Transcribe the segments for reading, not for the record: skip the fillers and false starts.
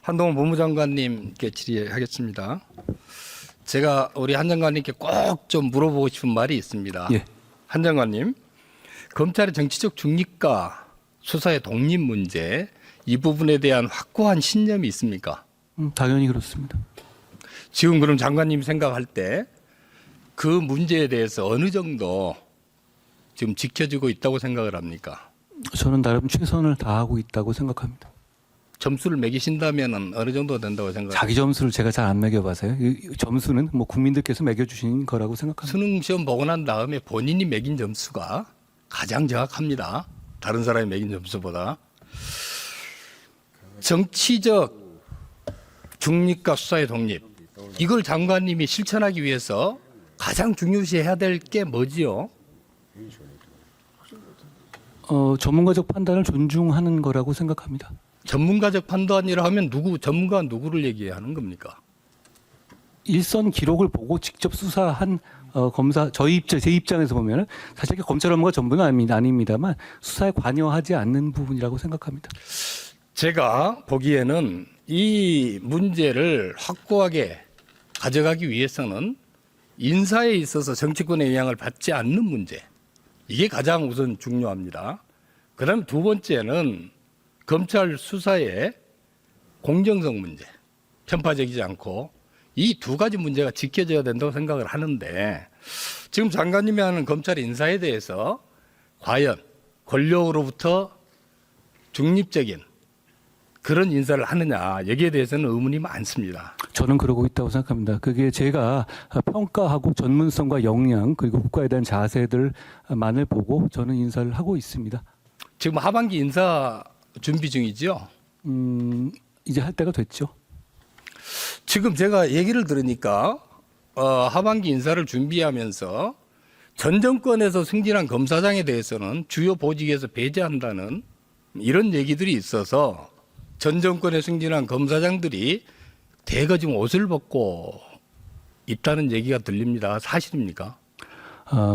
한동훈 법무장관님께 질의하겠습니다. 제가 우리 한 장관님께 꼭 좀 물어보고 싶은 말이 있습니다. 예. 한 장관님, 검찰의 정치적 중립과 수사의 독립 문제 이 부분에 대한 확고한 신념이 있습니까? 당연히 그렇습니다. 지금 그럼 장관님 생각할 때 그 문제에 대해서 어느 정도 지금 지켜지고 있다고 생각을 합니까? 저는 나름 최선을 다하고 있다고 생각합니다. 점수를 매기신다면 어느 정도 된다고 생각합니까? 자기 점수를 제가 잘 안 매겨봐서요. 이 점수는 뭐 국민들께서 매겨주신 거라고 생각합니다. 수능 시험 보고 난 다음에 본인이 매긴 점수가 가장 정확합니다. 다른 사람이 매긴 점수보다. 정치적 중립과 수사의 독립. 이걸 장관님이 실천하기 위해서 가장 중요시해야 될 게 뭐지요? 전문가적 판단을 존중하는 거라고 생각합니다. 전문가적 판단이라 하면 전문가 누구를 얘기하는 겁니까? 일선 기록을 보고 직접 수사한 검사 제 입장에서 보면은 사실 검찰 업무가 전부는 아닙니다만 수사에 관여하지 않는 부분이라고 생각합니다. 제가 보기에는 이 문제를 확고하게 가져가기 위해서는 인사에 있어서 정치권의 영향을 받지 않는 문제, 이게 가장 우선 중요합니다. 그다음 두 번째는 검찰 수사의 공정성 문제, 편파적이지 않고 이 두 가지 문제가 지켜져야 된다고 생각을 하는데, 지금 장관님이 하는 검찰 인사에 대해서 과연 권력으로부터 중립적인 그런 인사를 하느냐, 여기에 대해서는 의문이 많습니다. 저는 그러고 있다고 생각합니다. 그게 제가 평가하고 전문성과 역량 그리고 국가에 대한 자세들만을 보고 저는 인사를 하고 있습니다. 지금 하반기 인사 준비 중이죠? 이제 할 때가 됐죠. 지금 제가 얘기를 들으니까 하반기 인사를 준비하면서 전 정권에서 승진한 검사장에 대해서는 주요 보직에서 배제한다는 이런 얘기들이 있어서 전 정권에 승진한 검사장들이 대거 지금 옷을 벗고 있다는 얘기가 들립니다. 사실입니까?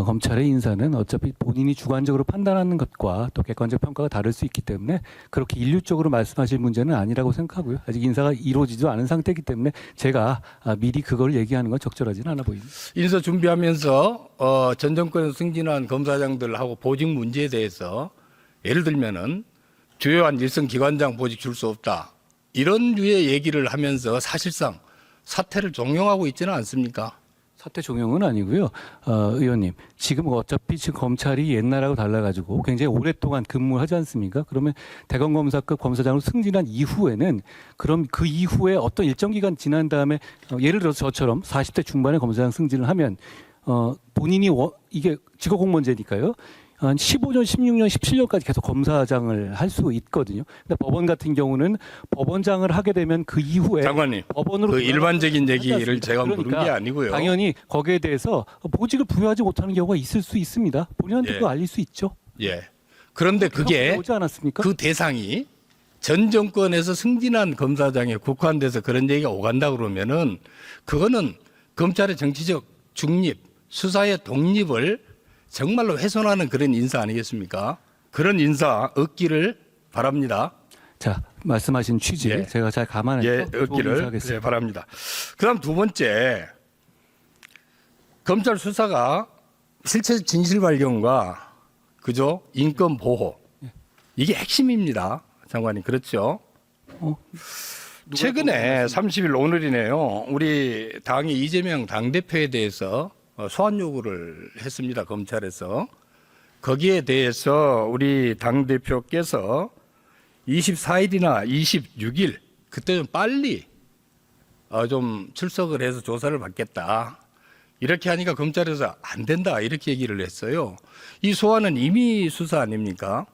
검찰의 인사는 어차피 본인이 주관적으로 판단하는 것과 또 객관적 평가가 다를 수 있기 때문에 그렇게 일률적으로 말씀하실 문제는 아니라고 생각하고요. 아직 인사가 이루어지지도 않은 상태이기 때문에 제가 미리 그걸 얘기하는 건 적절하지는 않아 보입니다. 인사 준비하면서 전 정권에서 승진한 검사장들하고 보직 문제에 대해서 예를 들면은 주요한 일선 기관장 보직 줄 수 없다, 이런 류의 얘기를 하면서 사실상 사퇴를 종용하고 있지는 않습니까? 사퇴 종용은 아니고요. 의원님, 지금 어차피 지금 검찰이 옛날하고 달라가지고 굉장히 오랫동안 근무하지 않습니까? 그러면 대검검사급 검사장으로 승진한 이후에는 그럼 그 이후에 어떤 일정 기간 지난 다음에 예를 들어서 저처럼 40대 중반에 검사장 승진을 하면 본인이 이게 직업공무원제니까요. 한 15년, 16년, 17년까지 계속 검사장을 할 수 있거든요. 근데 법원 같은 경우는 법원장을 하게 되면 그 이후에 장관님, 법원으로 그 일반적인 얘기를 않습니다. 제가 물은 게 아니고요. 당연히 거기에 대해서 보직을 부여하지 못하는 경우가 있을 수 있습니다. 본인한테 예. 그거 알릴 수 있죠. 예. 그런데 그게 오지 않았습니까? 그 대상이 전 정권에서 승진한 검사장에 국한돼서 그런 얘기가 오간다 그러면은 그거는 검찰의 정치적 중립, 수사의 독립을 정말로 훼손하는 그런 인사 아니겠습니까? 그런 인사 없기를 바랍니다. 자, 말씀하신 취지 예. 제가 잘 감안해서 예, 없기를 예, 바랍니다. 그다음 두 번째, 검찰 수사가 실체 진실 발견과 그죠? 인권 보호, 이게 핵심입니다, 장관님. 그렇죠? 최근에 30일 오늘이네요. 우리 당이 이재명 당대표에 대해서 소환 요구를 했습니다, 검찰에서. 거기에 대해서 우리 당대표께서 24일이나 26일, 그때 좀 빨리 좀 출석을 해서 조사를 받겠다, 이렇게 하니까 검찰에서 안 된다, 이렇게 얘기를 했어요. 이 소환은 임의 수사 아닙니까?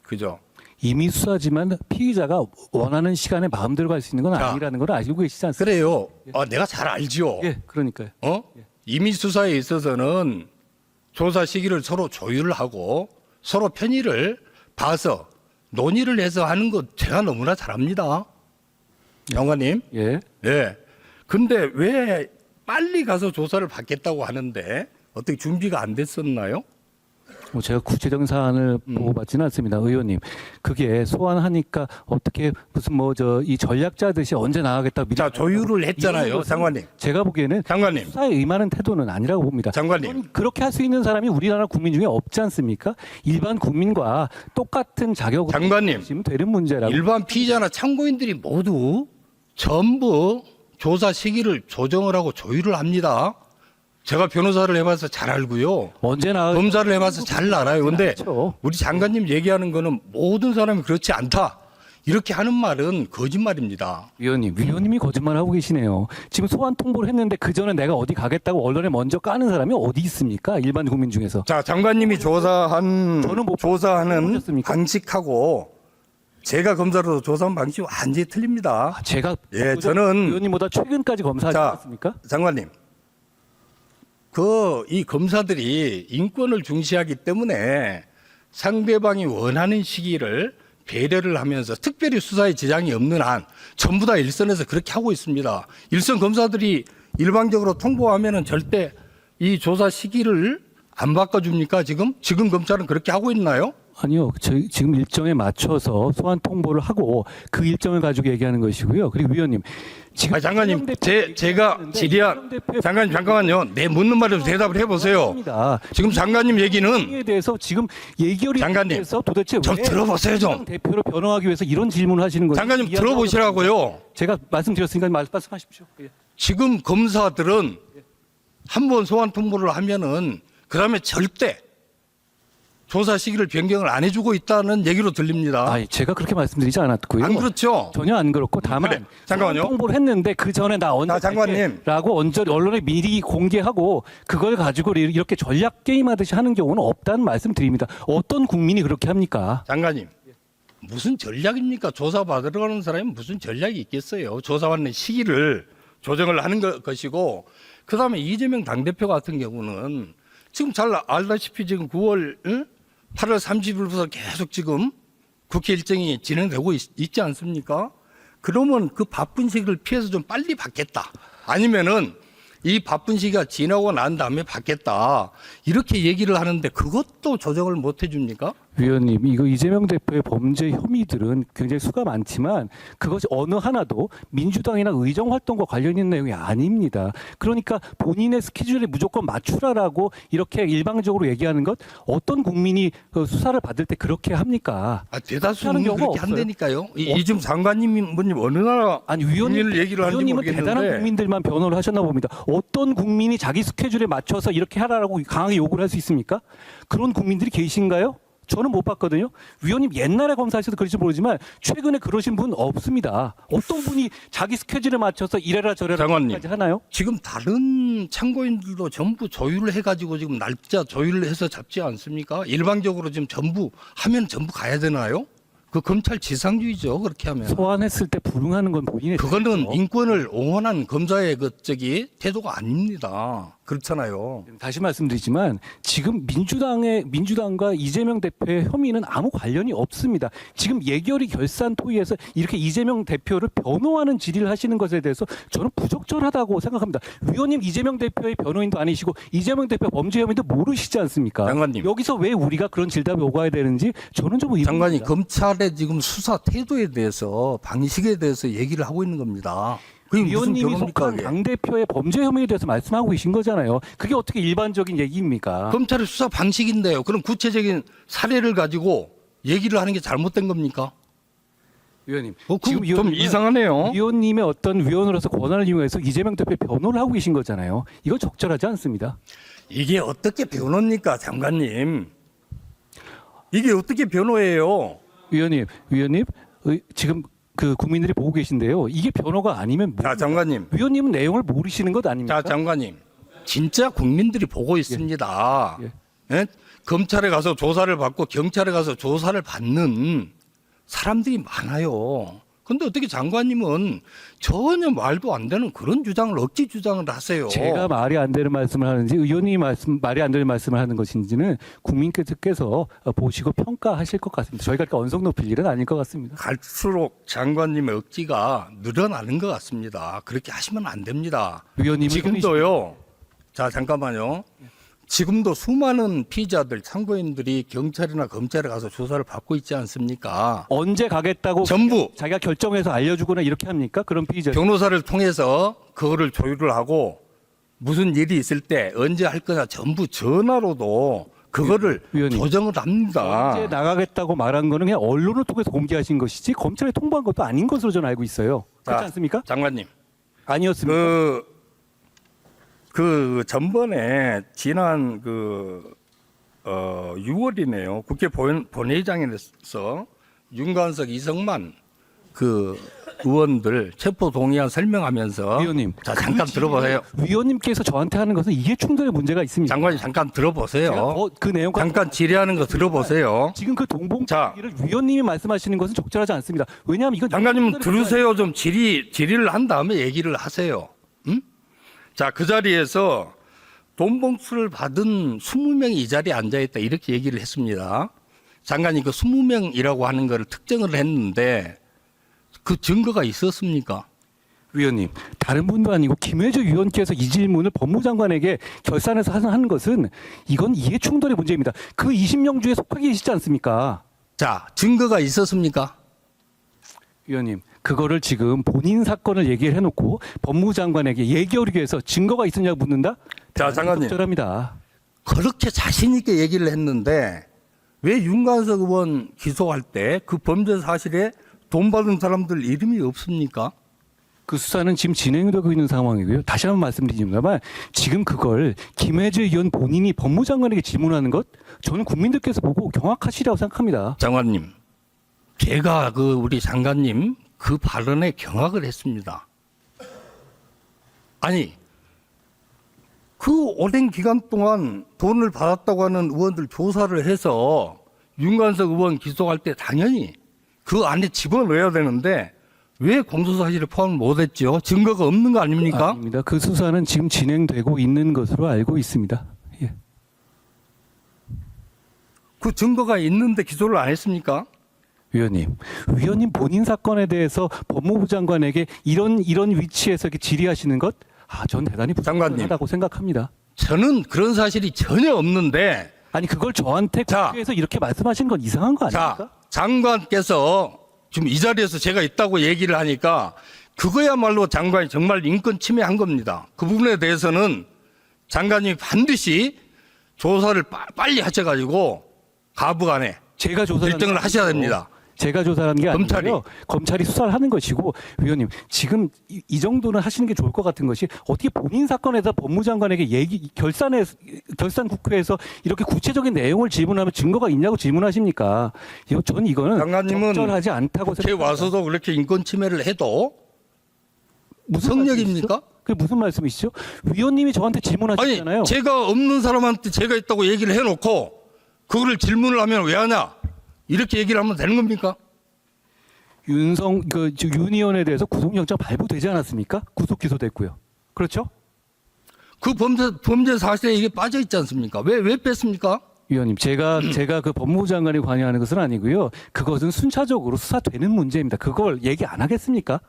그죠? 이미 수사지만 피의자가 원하는 시간에 마음대로 갈 수 있는 건 아니라는 걸 알고 계시지 않습니까? 그래요. 내가 잘 알죠. 예, 그러니까요. 임의 수사에 있어서는 조사 시기를 서로 조율을 하고 서로 편의를 봐서 논의를 해서 하는 거 제가 너무나 잘합니다, 장관님. 예. 네. 근데 왜 빨리 가서 조사를 받겠다고 하는데 어떻게 준비가 안 됐었나요? 제가 구체적인 사안을 보고 받지는 않습니다. 의원님, 그게 소환하니까 어떻게 무슨 이 전략자듯이 언제 나가겠다. 자, 조율을 했잖아요, 장관님. 제가 보기에는 장관님. 수사에 임하는 태도는 아니라고 봅니다. 장관님. 그렇게 할 수 있는 사람이 우리나라 국민 중에 없지 않습니까? 일반 국민과 똑같은 자격으로 장관님. 하시면 되는 문제라고. 일반 피의자나 참고인들이 모두 전부 조사 시기를 조정을 하고 조율을 합니다. 제가 변호사를 해봐서 잘 알고요. 언제나 검사를 해봐서 잘 알아요. 근데 그렇죠. 우리 장관님 얘기하는 거는 모든 사람이 그렇지 않다. 이렇게 하는 말은 거짓말입니다. 위원님이 거짓말하고 계시네요. 지금 소환 통보를 했는데 그 전에 내가 어디 가겠다고 언론에 먼저 까는 사람이 어디 있습니까? 일반 국민 중에서. 자, 장관님이 조사하는 보셨습니까? 방식하고 제가 검사로 조사한 방식이 완전히 틀립니다. 제가 예, 저는 위원님보다 최근까지 검사하지 자, 않았습니까? 장관님, 이 검사들이 인권을 중시하기 때문에 상대방이 원하는 시기를 배려를 하면서 특별히 수사에 지장이 없는 한 전부 다 일선에서 그렇게 하고 있습니다. 일선 검사들이 일방적으로 통보하면은 절대 이 조사 시기를 안 바꿔줍니까? 지금 검찰은 그렇게 하고 있나요? 아니요. 지금 일정에 맞춰서 소환 통보를 하고 그 일정을 가지고 얘기하는 것이고요. 그리고 위원님, 지금 장관님, 제가 질의한 장관님 잠깐만요. 내 묻는 말에 대답을 해보세요. 지금 장관님 얘기는 에 대해서 지금 예결위 장관님, 에서 도대체 좀 왜 들어보세요, 좀. 이재명 대표를 변호하기 위해서 이런 질문을 하시는 거예요? 장관님 들어보시라고요. 제가 말씀드렸으니까 말씀하십시오. 예. 지금 검사들은 한 번 소환 통보를 하면은 그다음에 절대 조사 시기를 변경을 안 해주고 있다는 얘기로 들립니다. 아니, 제가 그렇게 말씀드리지 않았고요. 안 그렇죠? 전혀 안 그렇고 다만 그래, 잠깐만요. 소환 통보를 했는데 그 전에 나 언제 장관님. 라고 언론에 미리 공개하고 그걸 가지고 이렇게 전략 게임하듯이 하는 경우는 없다는 말씀드립니다. 어떤 국민이 그렇게 합니까? 장관님, 무슨 전략입니까? 조사 받으러 가는 사람이 무슨 전략이 있겠어요? 조사받는 시기를 조정을 하는 것이고, 그 다음에 이재명 당대표 같은 경우는 지금 잘 알다시피 지금 9월 8월 30일부터 계속 지금 국회 일정이 진행되고 있지 않습니까? 그러면 그 바쁜 시기를 피해서 좀 빨리 받겠다. 아니면은 이 바쁜 시기가 지나고 난 다음에 받겠다. 이렇게 얘기를 하는데 그것도 조정을 못 해줍니까? 위원님, 이거 이재명 대표의 범죄 혐의들은 굉장히 수가 많지만 그것이 어느 하나도 민주당이나 의정 활동과 관련 있는 내용이 아닙니다. 그러니까 본인의 스케줄에 무조건 맞추라라고 이렇게 일방적으로 얘기하는 것, 어떤 국민이 수사를 받을 때 그렇게 합니까? 대다수는 그렇게 없어요. 한다니까요. 이좀 장관님 어느 나라 아니, 위원님, 얘기를 하는지 위원님은 모르겠는데 대단한 국민들만 변호를 하셨나 봅니다. 어떤 국민이 자기 스케줄에 맞춰서 이렇게 하라고 강하게 요구를 할 수 있습니까? 그런 국민들이 계신가요? 저는 못 봤거든요. 위원님 옛날에 검사하셔도 그럴지 모르지만 최근에 그러신 분 없습니다. 어떤 분이 자기 스케줄에 맞춰서 이래라 저래라 까지 하나요? 지금 다른 참고인들도 전부 조율을 해가지고 지금 날짜 조율을 해서 잡지 않습니까? 일방적으로 지금 전부 하면 전부 가야 되나요? 그 검찰 지상주의죠. 그렇게 하면. 소환했을 때 불응하는 건 본인의 그거는 뜻이죠. 인권을 옹호하는 검사의 태도가 아닙니다. 그렇잖아요. 다시 말씀드리지만 지금 민주당과 이재명 대표의 혐의는 아무 관련이 없습니다. 지금 예결위 결산 토의에서 이렇게 이재명 대표를 변호하는 질의를 하시는 것에 대해서 저는 부적절하다고 생각합니다. 위원님 이재명 대표의 변호인도 아니시고 이재명 대표 범죄 혐의도 모르시지 않습니까? 장관님. 여기서 왜 우리가 그런 질답을 오가야 되는지 저는 좀 의문입니다. 장관이 검찰의 지금 수사 태도에 대해서 방식에 대해서 얘기를 하고 있는 겁니다. 그게 무슨 위원님이 변호입니까? 속한 당대표의 범죄 혐의에 대해서 말씀하고 계신 거잖아요. 그게 어떻게 일반적인 얘기입니까? 검찰의 수사 방식인데요. 그럼 구체적인 사례를 가지고 얘기를 하는 게 잘못된 겁니까? 위원님, 지금 좀 이상하네요. 위원님의 어떤 위원으로서 권한을 이용해서 이재명 대표의 변호를 하고 계신 거잖아요. 이거 적절하지 않습니다. 이게 어떻게 변호입니까, 장관님? 이게 어떻게 변호예요? 위원님, 지금 그 국민들이 보고 계신데요. 이게 변호가 아니면 자, 장관님. 위원님은 내용을 모르시는 것 아닙니까? 자, 장관님. 진짜 국민들이 보고 있습니다. 예? 검찰에 가서 조사를 받고 경찰에 가서 조사를 받는 사람들이 많아요. 근데 어떻게 장관님은 전혀 말도 안 되는 그런 주장을 억지 주장을 하세요. 제가 말이 안 되는 말씀을 하는지 의원님이 말이 안 되는 말씀을 하는 것인지는 국민께서 보시고 평가하실 것 같습니다. 저희가 이렇게 언성 높일 일은 아닐 것 같습니다. 갈수록 장관님의 억지가 늘어나는 것 같습니다. 그렇게 하시면 안 됩니다. 위원님은 지금도요. 자, 잠깐만요. 지금도 수많은 피의자들, 참고인들이 경찰이나 검찰에 가서 조사를 받고 있지 않습니까? 언제 가겠다고 전부 자기가 결정해서 알려주거나 이렇게 합니까? 그런 피의자. 변호사를 통해서 그거를 조율을 하고 무슨 일이 있을 때 언제 할 거냐 전부 전화로도 그거를 위원님. 조정을 합니다. 언제 나가겠다고 말한 거는 그냥 언론을 통해서 공개하신 것이지 검찰에 통보한 것도 아닌 것으로 저는 알고 있어요. 그렇지 자, 않습니까? 장관님, 아니었습니까? 그 전번에 지난 6월이네요. 국회 본회의장에서 윤관석, 이성만 그 의원들 체포 동의안 설명하면서 위원님, 자, 잠깐 들어보세요. 위원님께서 저한테 하는 것은 이해 충돌의 문제가 있습니다. 장관님 잠깐 제가 들어보세요. 그 내용과 잠깐 질의하는 거 들어보세요. 지금 그 동봉 자. 얘기를 위원님이 말씀하시는 것은 적절하지 않습니다. 왜냐하면 이건 장관님은 들으세요. 좀 질의를 한 다음에 얘기를 하세요. 응? 자, 그 자리에서 돈 봉투를 받은 20명이 이 자리에 앉아있다 이렇게 얘기를 했습니다. 장관님 그 20명이라고 하는 거를 특정을 했는데 그 증거가 있었습니까? 위원님, 다른 분도 아니고 김혜주 위원께서 이 질문을 법무장관에게 결산해서 하는 것은 이건 이해 충돌의 문제입니다. 그 20명 중에 속하게 계시지 않습니까? 자, 증거가 있었습니까? 위원님, 그거를 지금 본인 사건을 얘기를 해놓고 법무장관에게 얘기하기 위해서 증거가 있었냐고 묻는다? 자, 장관님. 적절합니다. 그렇게 자신 있게 얘기를 했는데 왜 윤관석 의원 기소할 때 그 범죄 사실에 돈 받은 사람들 이름이 없습니까? 그 수사는 지금 진행되고 있는 상황이고요. 다시 한번 말씀드리지만 지금 그걸 김혜주 의원 본인이 법무장관에게 질문하는 것 저는 국민들께서 보고 경악하시리라고 생각합니다. 장관님, 제가 우리 장관님 그 발언에 경악을 했습니다. 아니, 그 오랜 기간 동안 돈을 받았다고 하는 의원들 조사를 해서 윤관석 의원 기소할 때 당연히 그 안에 집어넣어야 되는데 왜 공소사실에 포함을 못했죠? 증거가 없는 거 아닙니까? 아닙니다. 그 수사는 지금 진행되고 있는 것으로 알고 있습니다. 예. 그 증거가 있는데 기소를 안 했습니까? 위원님 본인 사건에 대해서 법무부 장관에게 이런 위치에서 이렇게 질의하시는 것, 전 대단히 장관님. 부당하다고 생각합니다. 저는 그런 사실이 전혀 없는데 아니 그걸 저한테 자. 국회에서 이렇게 말씀하신 건 이상한 거 아닙니까? 자, 장관께서 지금 이 자리에서 제가 있다고 얘기를 하니까 그거야말로 장관이 정말 인권 침해한 겁니다. 그 부분에 대해서는 장관님이 반드시 조사를 빨리 하셔가지고 가부간에 제가 조사를 일정을 하셔야 됩니다. 제가 조사하는 게 검찰이. 아니고요. 검찰이 수사를 하는 것이고 위원님 지금 이 정도는 하시는 게 좋을 것 같은 것이 어떻게 본인 사건에서 법무장관에게 결산 국회에서 이렇게 구체적인 내용을 질문하면 증거가 있냐고 질문하십니까? 저는 이거는 장관님은 적절하지 않다고 국회 생각합니다. 와서도 그렇게 인권 침해를 해도 무슨 성역입니까? 말씀이시죠? 그게 무슨 말씀이시죠? 위원님이 저한테 질문하셨잖아요. 아니, 제가 없는 사람한테 제가 있다고 얘기를 해놓고 그거를 질문을 하면 왜 하냐? 이렇게 얘기를 하면 되는 겁니까? 윤 의원에 대해서 구속영장 발부되지 않았습니까? 구속 기소됐고요. 그렇죠? 그 범죄 사실에 이게 빠져 있지 않습니까? 왜 뺐습니까? 위원님, 제가 그 법무부 장관이 관여하는 것은 아니고요. 그것은 순차적으로 수사되는 문제입니다. 그걸 얘기 안 하겠습니까?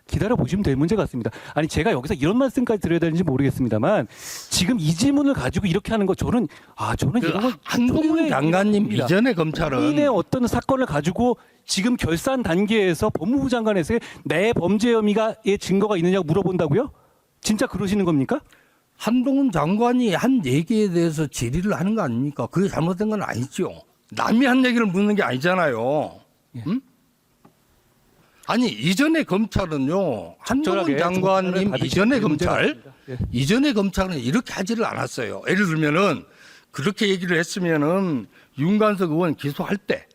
기다려 보시면 될 문제 같습니다. 아니 제가 여기서 이런 말씀까지 드려야 되는지 모르겠습니다만 지금 이 질문을 가지고 이렇게 하는 거 저는 이런 건 한동훈 장관님 이전에 검찰은 본인의 어떤 사건을 가지고 지금 결산 단계에서 법무부 장관에서 내 범죄 혐의가의 증거가 있느냐고 물어본다고요? 진짜 그러시는 겁니까? 한동훈 장관이 한 얘기에 대해서 질의를 하는 거 아닙니까? 그게 잘못된 건 아니죠. 남이 한 얘기를 묻는 게 아니잖아요. 응? 아니 이전에 검찰은요. 한동훈 장관님 이전에 검찰은 이렇게 하지를 않았어요. 예를 들면은 그렇게 얘기를 했으면은 윤관석 의원 기소할 때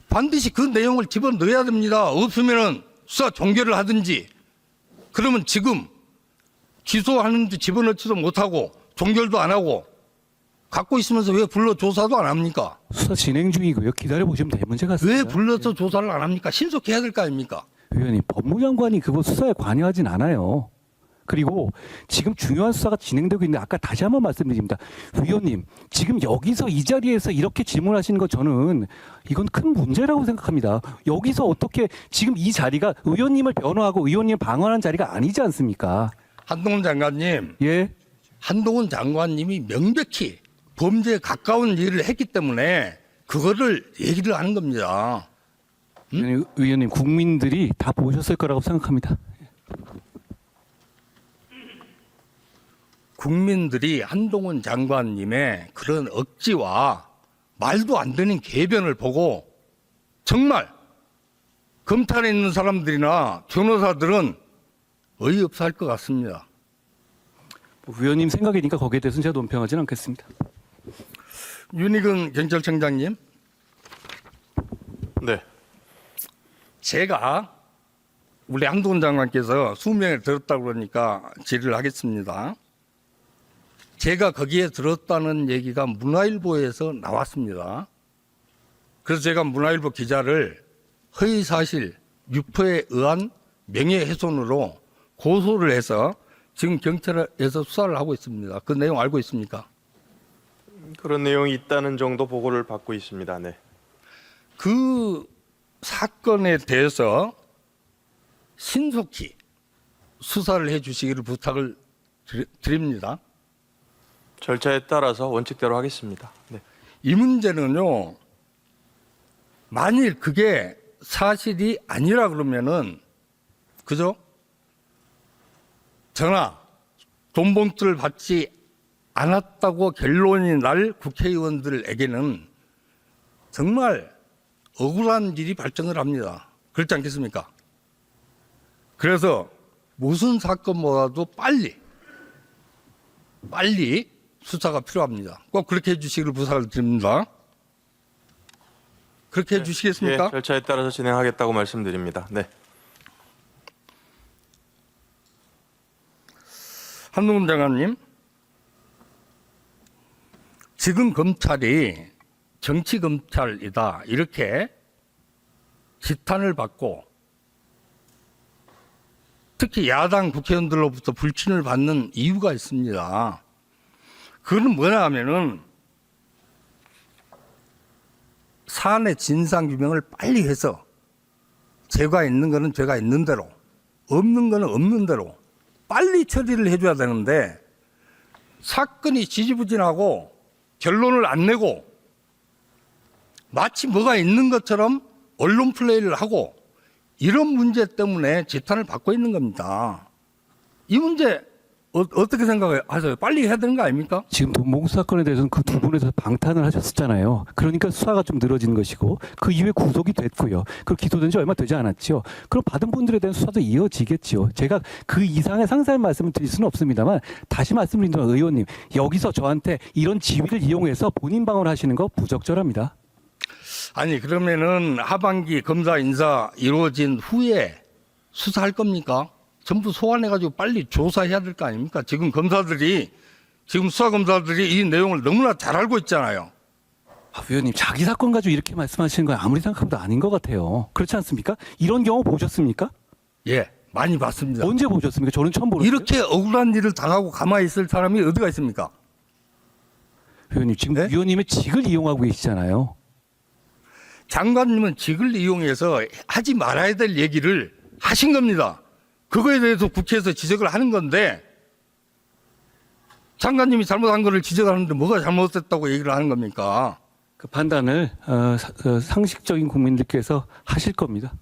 반드시 그 내용을 집어넣어야 됩니다. 없으면은 수사 종결을 하든지 그러면 지금 기소하는데 집어넣지도 못하고 종결도 안 하고 갖고 있으면서 왜 불러 조사도 안 합니까? 수사 진행 중이고요. 기다려 보시면 될 문제 같습니다. 왜 불러서 조사를 안 합니까? 신속해야 될 거 아닙니까? 의원님, 법무장관이 그거 수사에 관여하진 않아요. 그리고 지금 중요한 수사가 진행되고 있는데 아까 다시 한번 말씀드립니다. 위원님, 지금 여기서 이 자리에서 이렇게 질문하시는 것 저는 이건 큰 문제라고 생각합니다. 여기서 어떻게 지금 이 자리가 의원님을 변호하고 의원님을 방어하는 자리가 아니지 않습니까? 한동훈 장관님, 예. 한동훈 장관님이 명백히 범죄에 가까운 일을 했기 때문에 그거를 얘기를 하는 겁니다. 의원님, 국민들이 다 보셨을 거라고 생각합니다. 국민들이 한동훈 장관님의 그런 억지와 말도 안 되는 궤변을 보고 정말 검찰에 있는 사람들이나 변호사들은 어이없어 할 것 같습니다. 의원님 생각이니까 거기에 대해서는 제가 논평하지는 않겠습니다. 윤희근 경찰청장님, 네. 제가 우리 한동훈 장관께서 수명에 들었다고 그러니까 질의를 하겠습니다. 제가 거기에 들었다는 얘기가 문화일보에서 나왔습니다. 그래서 제가 문화일보 기자를 허위사실 유포에 의한 명예훼손으로 고소를 해서 지금 경찰에서 수사를 하고 있습니다. 그 내용 알고 있습니까? 그런 내용이 있다는 정도 보고를 받고 있습니다. 네. 그 사건에 대해서 신속히 수사를 해 주시기를 부탁을 드립니다. 절차에 따라서 원칙대로 하겠습니다. 네. 이 문제는요, 만일 그게 사실이 아니라 그러면은, 그죠? 전화, 돈 봉투를 받지 않았다고 결론이 날 국회의원들에게는 정말 억울한 일이 발생을 합니다. 그렇지 않겠습니까? 그래서 무슨 사건보다도 빨리 수사가 필요합니다. 꼭 그렇게 해주시기를 부탁을 드립니다. 그렇게 해주시겠습니까? 예, 절차에 따라서 진행하겠다고 말씀드립니다. 네. 한동훈 장관님, 지금 검찰이 정치 검찰이다 이렇게 지탄을 받고 특히 야당 국회의원들로부터 불친을 받는 이유가 있습니다. 그건 뭐냐 하면은 사안의 진상 규명을 빨리 해서 죄가 있는 거는 죄가 있는 대로, 없는 거는 없는 대로 빨리 처리를 해줘야 되는데 사건이 지지부진하고 결론을 안 내고 마치 뭐가 있는 것처럼 언론 플레이를 하고 이런 문제 때문에 지탄을 받고 있는 겁니다. 이 문제 어떻게 생각하세요? 빨리 해야 되는 거 아닙니까? 지금 돈봉투 사건에 대해서는 그 두 분에서 방탄을 하셨었잖아요. 그러니까 수사가 좀 늘어진 것이고 그 이후에 구속이 됐고요. 그리고 기소된 지 얼마 되지 않았죠. 그럼 받은 분들에 대한 수사도 이어지겠죠. 제가 그 이상의 상세한 말씀을 드릴 수는 없습니다만 다시 말씀드리면 의원님, 여기서 저한테 이런 지위를 이용해서 본인 방어를 하시는 거 부적절합니다. 아니 그러면은 하반기 검사 인사 이루어진 후에 수사할 겁니까? 전부 소환해가지고 빨리 조사해야 될 거 아닙니까? 지금 수사검사들이 이 내용을 너무나 잘 알고 있잖아요. 의원님, 자기 사건 가지고 이렇게 말씀하시는 건 아무리 생각해도 아닌 것 같아요. 그렇지 않습니까? 이런 경우 보셨습니까? 예, 많이 봤습니다. 언제 보셨습니까? 저는 처음 보는데. 이렇게 억울한 일을 당하고 가만히 있을 사람이 어디가 있습니까? 의원님, 지금 네? 위원님의 직을 이용하고 계시잖아요. 장관님은 직을 이용해서 하지 말아야 될 얘기를 하신 겁니다. 그거에 대해서 국회에서 지적을 하는 건데 장관님이 잘못한 거를 지적하는데 뭐가 잘못됐다고 얘기를 하는 겁니까? 그 판단을 상식적인 국민들께서 하실 겁니다.